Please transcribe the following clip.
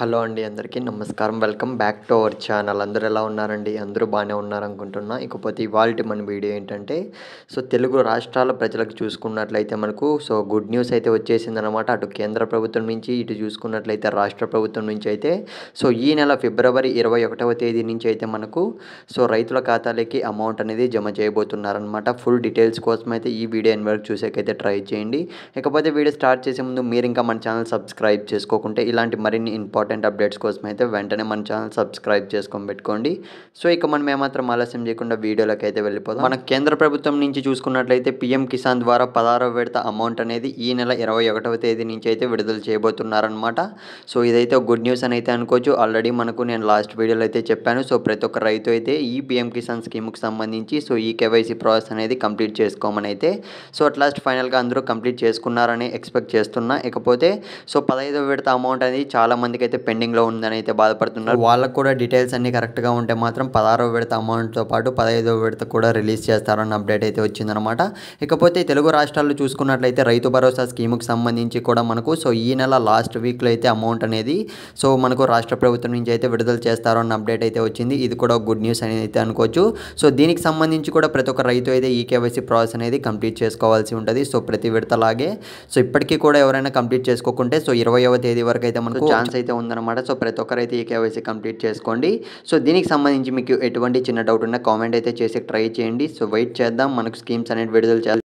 Hello అండి, అందరికీ నమస్కారం. Welcome back to our channel. అందరూ ఎలా ఉన్నారండి? అందరూ బాగానే ఉన్నారనుకుంటున్నా. ఇకపోతే ఇవాల్టి మన వీడియో ఏంటంటే, తెలుగు రాష్ట్రాల ప్రజలకు చూసుకున్నట్లయితే మనకు గుడ్ న్యూస్ అయితే వచ్చేసిందనమాట. అటు కేంద్ర ప్రభుత్వం నుంచి, ఇటు చూసుకున్నట్లయితే రాష్ట్ర ప్రభుత్వం నుంచి అయితే ఈ నెల ఫిబ్రవరి 21వ తేదీ నుంచి అయితే మనకు రైతుల ఖాతాలకి అమౌంట్ అనేది జమ చేయబోతున్నారనమాట. ఫుల్ డీటెయిల్స్ కోసం అయితే ఈ వీడియో ఎన్ని వరకు చూసేకైతే ట్రై చేయండి. ఇకపోతే వీడియో స్టార్ట్ చేసే ముందు మీరు ఇంకా మన ఛానల్ సబ్స్క్రైబ్ చేసుకోకుంటే ఇలాంటి మరిన్ని ఇంపార్టెంట్ అప్డేట్స్ కోసం అయితే వెంటనే మన ఛానల్ సబ్స్క్రైబ్ చేసుకొని పెట్టుకోండి. ఇక మనం ఏమాత్రం ఆలస్యం చేయకుండా వీడియోలోకి అయితే వెళ్ళిపోదాం. మన కేంద్ర ప్రభుత్వం నుంచి చూసుకున్నట్లయితే పీఎం కిసాన్ ద్వారా 16వ విడత అమౌంట్ అనేది ఈ నెల 21వ తేదీ నుంచి అయితే విడుదల చేయబోతున్నారనమాట. ఇదైతే ఒక గుడ్ న్యూస్ అని అయితే అనుకోవచ్చు. ఆల్రెడీ మనకు నేను లాస్ట్ వీడియోలో అయితే చెప్పాను. ప్రతి ఒక్క రైతు అయితే ఈ పీఎం కిసాన్ స్కీమ్కి సంబంధించి ఈ కేవైసీ ప్రాసెస్ అనేది కంప్లీట్ చేసుకోమని అయితే అట్ లాస్ట్ ఫైనల్గా అందరూ కంప్లీట్ చేసుకున్నారని ఎక్స్పెక్ట్ చేస్తున్నా. ఇకపోతే 15వ విడత అమౌంట్ అనేది చాలా మందికి అయితే పెండింగ్లో ఉందని అయితే బాధపడుతున్నారు. వాళ్ళకు కూడా డీటెయిల్స్ అన్ని కరెక్ట్గా ఉంటే మాత్రం 16వ విడత అమౌంట్తో పాటు 15వ విడత కూడా రిలీజ్ చేస్తారన్న అప్డేట్ అయితే వచ్చిందనమాట. ఇకపోతే తెలుగు రాష్ట్రాల్లో చూసుకున్నట్లయితే రైతు భరోసా స్కీమ్కి సంబంధించి కూడా మనకు ఈ నెల లాస్ట్ వీక్లో అయితే అమౌంట్ అనేది మనకు రాష్ట్ర ప్రభుత్వం నుంచి అయితే విడుదల చేస్తారో అన్న అప్డేట్ అయితే వచ్చింది. ఇది కూడా గుడ్ న్యూస్ అని అయితే అనుకోవచ్చు. దీనికి సంబంధించి కూడా ప్రతి ఒక్క రైతు అయితే ఈ కేవైసీ ప్రాసెస్ అనేది కంప్లీట్ చేసుకోవాల్సి ఉంటుంది. ప్రతి విడతలాగే ఇప్పటికీ కూడా ఎవరైనా కంప్లీట్ చేసుకోకుంటే 20వ తేదీ వరకు అయితే మనకు ఛాన్స్ అయితే ఉందన్నమాట. ప్రతి ఒక్కరైతే ఈ కేవైసీ కంప్లీట్ చేసుకోండి. దీనికి సంబంధించి మీకు ఎటువంటి చిన్న డౌట్ ఉన్నా కామెంట్ అయితే చేసి ట్రై చేయండి. వెయిట్ చేద్దాం, మనకు స్కీమ్స్ అనేది విడుదల చేయాలి.